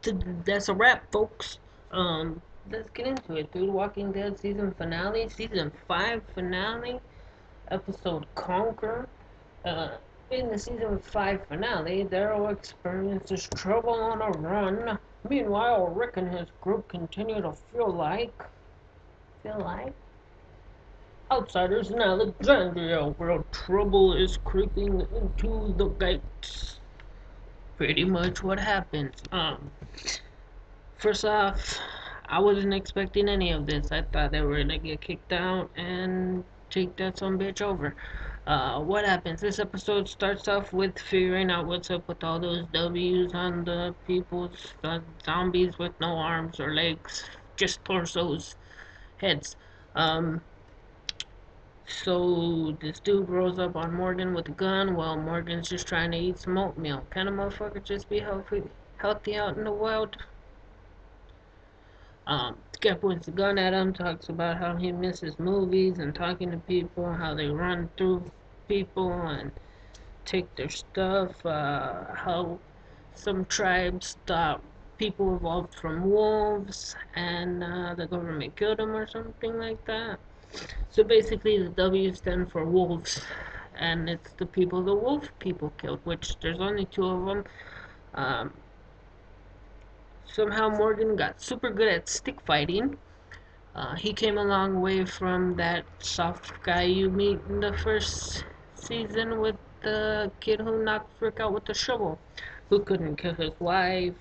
That's a wrap, folks. Let's get into it, dude. Walking Dead season finale, season 5 finale, episode Conquer. Uh, in the season 5 finale, Daryl experiences trouble on a run. Meanwhile, Rick and his group continue to feel like outsiders in Alexandria, where trouble is creeping into the gates. Pretty much what happens. First off, I wasn't expecting any of this. I thought they were gonna get kicked out and take that some bitch over. What happens? This episode starts off with figuring out what's up with all those W's on the people's zombies with no arms or legs, just torsos, heads. Um, so this dude rolls up on Morgan with a gun while Morgan's just trying to eat some oatmeal. Can a motherfucker just be healthy out in the wild? Guy points the gun at him, talks about how he misses movies and talking to people, how they run through people and take their stuff, how some tribes thought people evolved from wolves and the government killed them or something like that. So basically, the W stand for wolves, and it's the people the wolf people killed, which there's only two of them. Um, Somehow Morgan got super good at stick fighting. He came a long way from that soft guy you meet in the first season with the kid who knocked Frick out with the shovel, who couldn't kill his wife.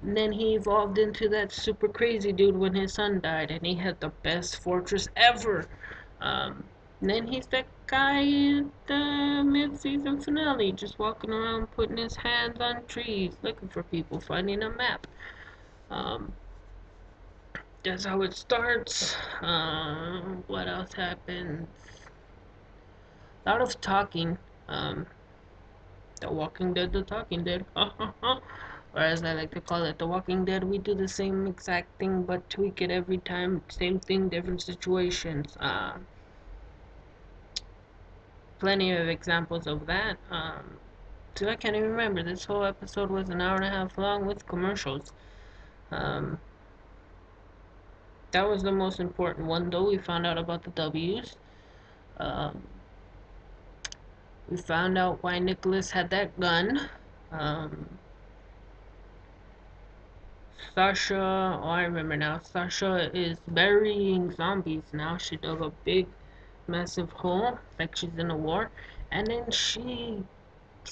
Then he evolved into that super crazy dude when his son died, and he had the best fortress ever. Um, then he's that guy at the mid-season finale, just walking around putting his hands on trees, looking for people, finding a map. Um, that's how it starts. What else happens? A lot of talking. Um, the Walking Dead, the Talking Dead. Or as I like to call it, The Walking Dead. We do the same exact thing, but tweak it every time. Same thing, different situations. Plenty of examples of that. So I can't even remember. This whole episode was an hour and a half long with commercials. Um, that was the most important one, though. We found out about the W's. Um, we found out why Nicholas had that gun. Um, Sasha, oh, I remember now. Sasha is burying zombies now. She dug a big, massive hole, like she's in a war, and then she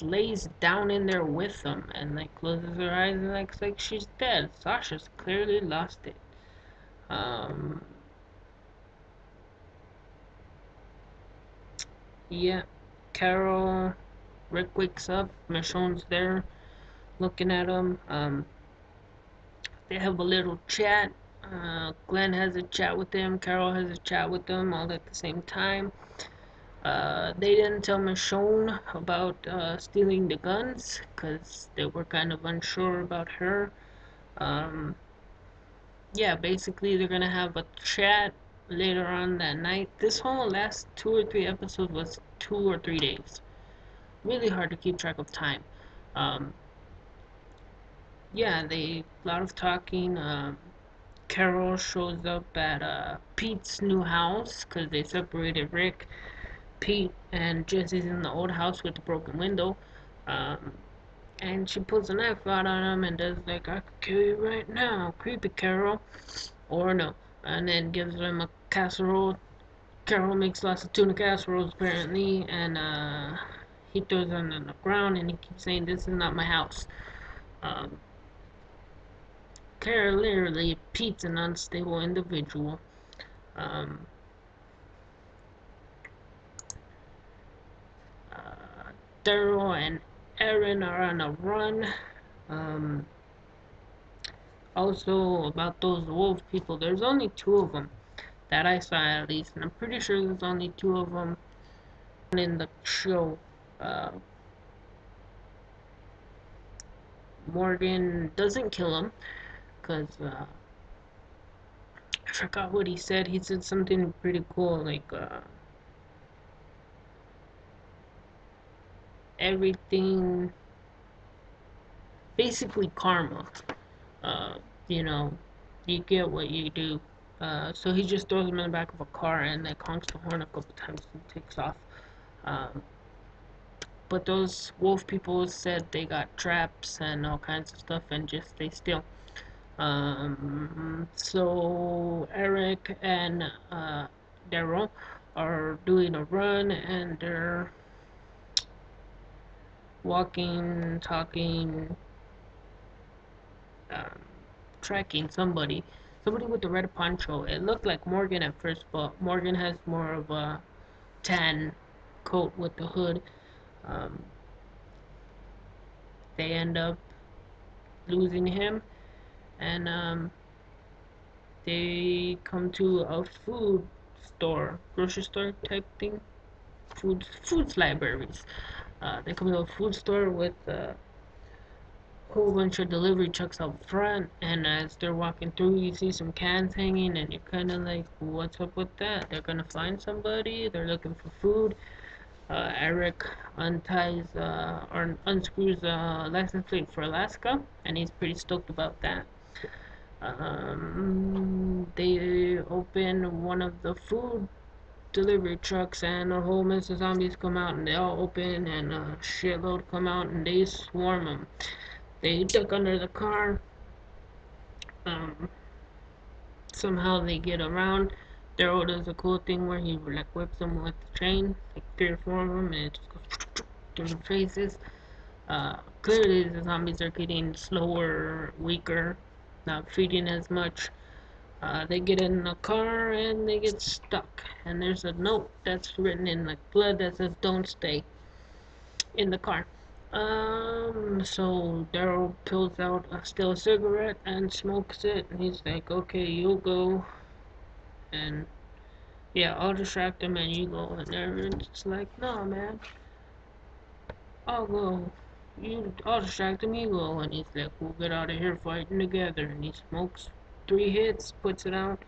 lays down in there with them and like closes her eyes and like she's dead. Sasha's clearly lost it. Um, yeah, Carol, Rick wakes up. Michonne's there looking at him. They have a little chat. Glenn has a chat with them. Carol has a chat with them all at the same time. They didn't tell Michonne about stealing the guns because they were kind of unsure about her. Um, yeah, basically they're gonna have a chat later on that night. This whole last 2 or 3 episodes was 2 or 3 days. Really hard to keep track of time. Um, yeah, they a lot of talking. Carol shows up at Pete's new house because they separated Rick. Pete and Jesse's in the old house with the broken window. Um, and she pulls a knife out on him and does like, I could kill you right now, creepy Carol. Or no. And then gives him a casserole. Carol makes lots of tuna casseroles apparently, and he throws them on the ground and he keeps saying, this is not my house. Um, Clearly, Pete's an unstable individual. Um, Daryl and Aaron are on a run. Um, Also, about those wolf people, there's only two of them that I saw at least, and I'm pretty sure there's only two of them in the show. Uh, Morgan doesn't kill him because I forgot what he said. He said something pretty cool like everything basically karma. Uh, you know, you get what you do. So he just throws him in the back of a car and like honks the horn a couple times and takes off. Um, but those wolf people said they got traps and all kinds of stuff and just stay still. So Eric and Daryl are doing a run and they're walking, talking, um, tracking somebody with the red poncho. It looked like Morgan at first, but Morgan has more of a tan coat with the hood. Um, they end up losing him, and they come to a food store, grocery store type thing, foods libraries. They come to a food store with a whole bunch of delivery trucks out front, and as they're walking through, you see some cans hanging, and you're kind of like, what's up with that? They're gonna find somebody. They're looking for food. Eric unties or unscrews a license plate for Alaska, and he's pretty stoked about that. They open one of the food delivery trucks, and a whole mess of zombies come out, and they all open, and a shitload come out, and they swarm them. They duck under the car. Um, Somehow they get around. Daryl does a cool thing where he like whips them with the train, like 3 or 4 of them, and it just goes through their faces. Clearly the zombies are getting slower, weaker, not feeding as much. They get in the car and they get stuck. And there's a note that's written in like blood that says "Don't stay in the car." So Daryl pulls out a still cigarette and smokes it, and he's like, "Okay, you'll go, and yeah, I'll distract him, and you go." And everyone's like, "No, man, I'll go. I'll distract him, you go." And he's like, "We'll get out of here fighting together." And he smokes 3 hits, puts it out.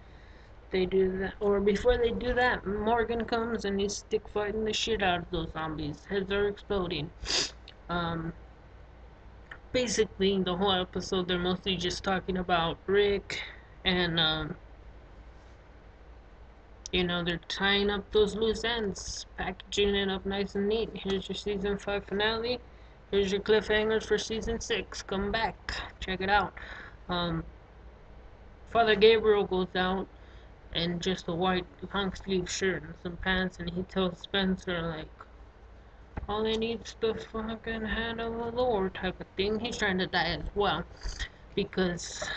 They do that, or before they do that, Morgan comes and he's stick fighting the shit out of those zombies. Heads are exploding. Um, Basically, the whole episode, they're mostly just talking about Rick, and they're tying up those loose ends, packaging it up nice and neat. Here's your season 5 finale. Here's your cliffhangers for season 6. Come back, check it out. Um, Father Gabriel goes out in just a white long sleeve shirt and some pants, and he tells Spencer like, all he needs the fucking hand of the Lord type of thing. He's trying to die as well because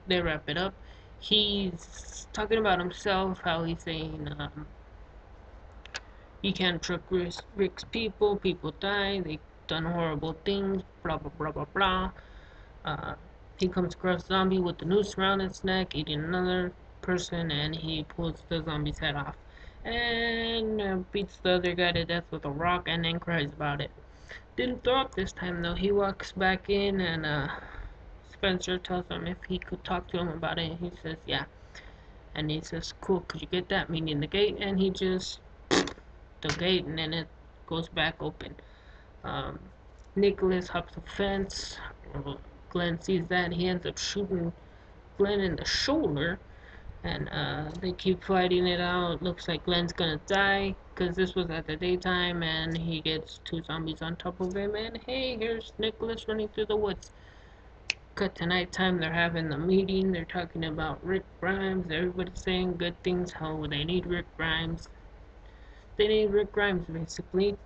they wrap it up. He's talking about himself, how he's saying he can't trust Rick's people. People die. They've done horrible things. Blah blah blah blah blah. Uh, he comes across a zombie with the noose around its neck, eating another person, and he pulls the zombie's head off. And beats the other guy to death with a rock and then cries about it. Didn't throw up this time though. He walks back in and Spencer tells him if he could talk to him about it. He says, yeah. And he says, cool, could you get that? Meaning the gate. And he just, the gate, and then it goes back open. Um, Nicholas hops the fence. Glenn sees that. He ends up shooting Glenn in the shoulder. And they keep fighting it out. Looks like Glenn's gonna die because this was at the daytime, and he gets 2 zombies on top of him. And hey, here's Nicholas running through the woods. Cut to nighttime. They're having the meeting. They're talking about Rick Grimes. Everybody's saying good things. How they need Rick Grimes. They need Rick Grimes basically.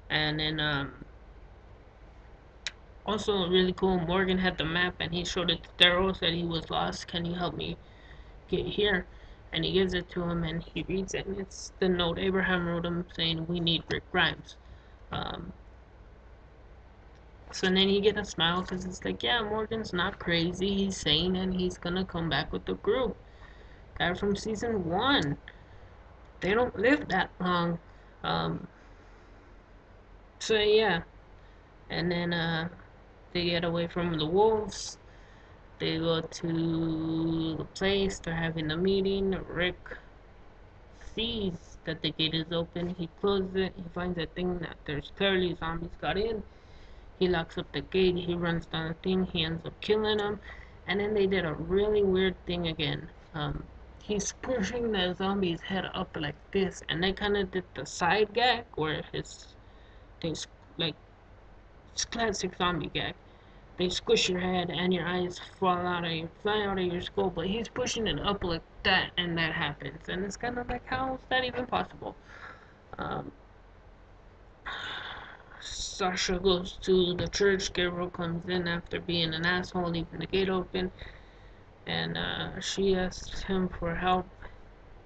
And then also really cool. Morgan had the map, and he showed it to Daryl. Said he was lost. Can you help me get here? And he gives it to him, and he reads it, and it's the note Abraham wrote him saying, we need Rick Grimes. Um, so then you get a smile because it's like, yeah, Morgan's not crazy. He's sane, and he's gonna come back with the group. Guy from season 1. They don't live that long. Um, so yeah, and then they get away from the wolves. They go to the place. They're having the meeting. Rick sees that the gate is open. He closes it. He finds a thing that there's clearly zombies got in. He locks up the gate, he runs down the thing, he ends up killing him. And then they did a really weird thing again. He's pushing the zombie's head up like this, and they kind of did the side gag where his things like it's classic zombie gag. They squish your head and your eyes fly out of your skull, but he's pushing it up like that, and that happens. And it's kind of like, how is that even possible? Um, Sasha goes to the church. Gabriel comes in after being an asshole, leaving the gate open, and she asks him for help,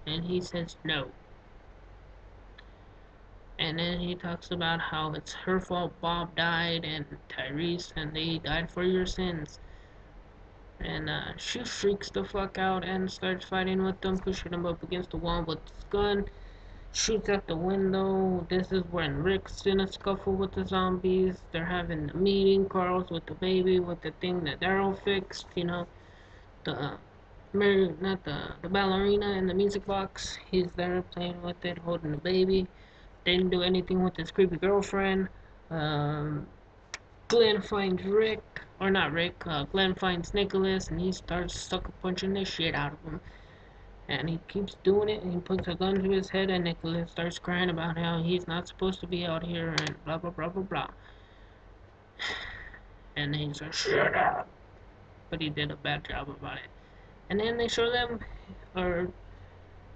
and he says no. And then he talks about how it's her fault Bob died and Tyrese, and they died for your sins. And she freaks the fuck out and starts fighting with them, pushing them up against the wall with his gun, shoots out the window. This is when Rick's in a scuffle with the zombies. They're having a meeting. Carl's with the baby, with the thing that Daryl fixed, the not the ballerina in the music box. He's there playing with it, holding the baby. Didn't do anything with his creepy girlfriend. Um, Glenn finds Rick, or not Rick, Glenn finds Nicholas, and he starts sucker punching the shit out of him. And he keeps doing it, and he puts a gun to his head, and Nicholas starts crying about how he's not supposed to be out here, and blah blah blah blah blah. And he's like, shut up! But he did a bad job about it. And then they show them, or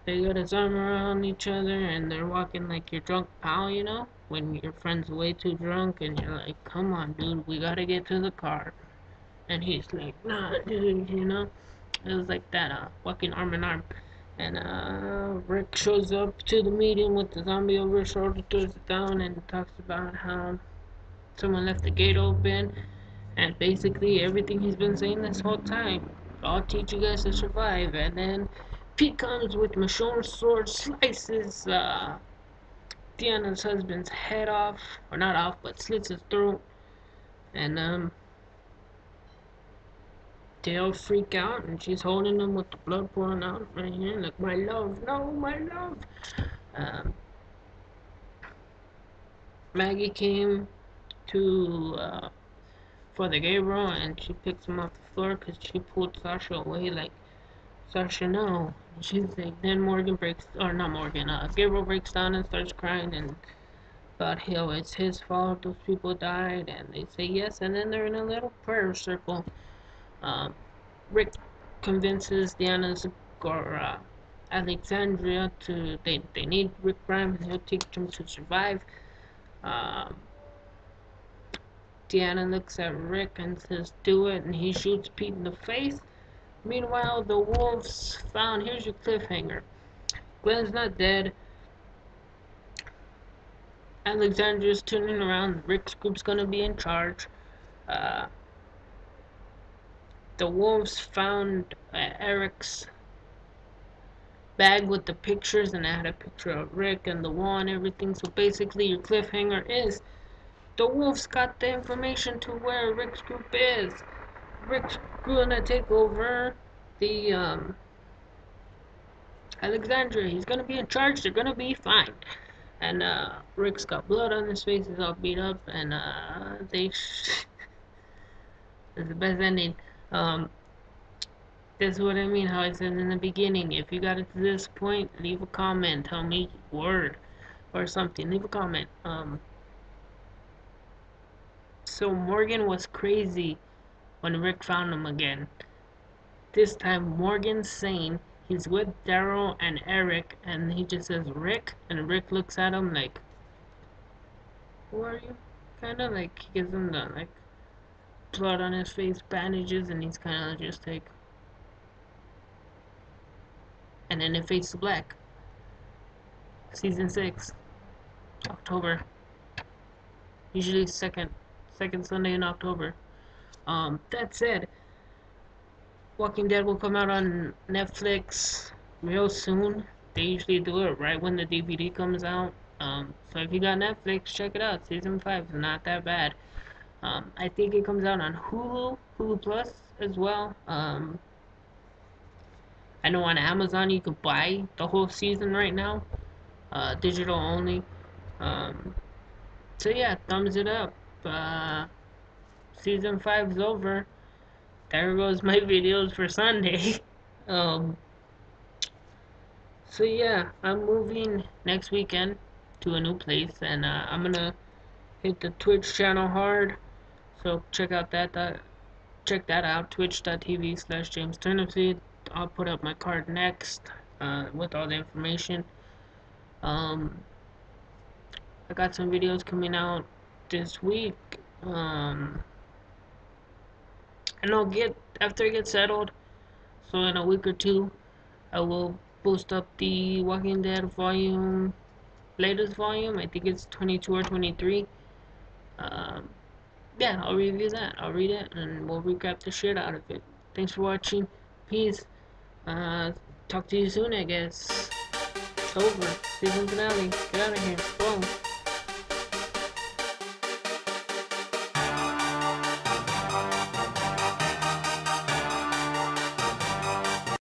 they got his arm around each other, and they're walking like your drunk pal, when your friend's way too drunk, and you're like, come on, dude, we gotta get to the car. And he's like, nah, dude. It was like that, walking arm in arm. And Rick shows up to the meeting with the zombie over his shoulder, throws it down, and talks about how someone left the gate open, and basically everything he's been saying this whole time. I'll teach you guys to survive. And then Pete comes with Michonne's sword, slices Deanna's husband's head off, or not off, but slits his throat. And they all freak out, and she's holding him with the blood pouring out right here, like, my love, no, my love. Um, Maggie came to for the Gabriel, and she picks him off the floor because she pulled Sasha away, like, Sasha, no. And she's like, then Morgan breaks, or not Morgan, Gabriel breaks down and starts crying, and about how it's his fault those people died, and they say yes, and then they're in a little prayer circle. Um, Rick convinces Diana or Alexandria they need Rick Grimes, and he'll teach them to survive. Um, Deanna looks at Rick and says, do it, and he shoots Pete in the face. Meanwhile, the wolves found, here's your cliffhanger. Glenn's not dead. Alexandria's turning around. Rick's group's gonna be in charge. Uh, the wolves found Eric's bag with the pictures, and I had a picture of Rick and the wall and everything. So basically, your cliffhanger is the wolves got the information to where Rick's group is. Rick's gonna take over the Alexandria. He's gonna be in charge. They're gonna be fine. And Rick's got blood on his face. He's all beat up, and it's the best ending. Um, That's what I mean, how I said in the beginning. If you got it to this point, leave a comment. Tell me word or something. Leave a comment. So Morgan was crazy when Rick found him again. This time Morgan's sane. He's with Daryl and Eric, and he just says Rick, and Rick looks at him like, who are you? Kinda like he gives him the like blood on his face, bandages, and he's kinda just like, and then it fades to black. Season 6, October. Usually second Sunday in October. That said, Walking Dead will come out on Netflix real soon. They usually do it right when the DVD comes out. So if you got Netflix, check it out. Season 5 is not that bad. I think it comes out on Hulu Plus as well. I know on Amazon you can buy the whole season right now, digital only. Um, so yeah, thumbs it up. season 5's over. There goes my videos for Sunday. um, so yeah, I'm moving next weekend to a new place, and I'm gonna hit the Twitch channel hard. So check that out. Twitch.tv/JamesTurnipseed. I'll put up my card next with all the information. Um, I got some videos coming out this week. And I'll get after I get settled. So in a week or two, I will post up the Walking Dead volume, latest volume. I think it's 22 or 23. Um, yeah, I'll review that. I'll read it and we'll recap the shit out of it. Thanks for watching. Peace. Uh, talk to you soon, I guess. It's over. Season finale. Get out of here. Boom.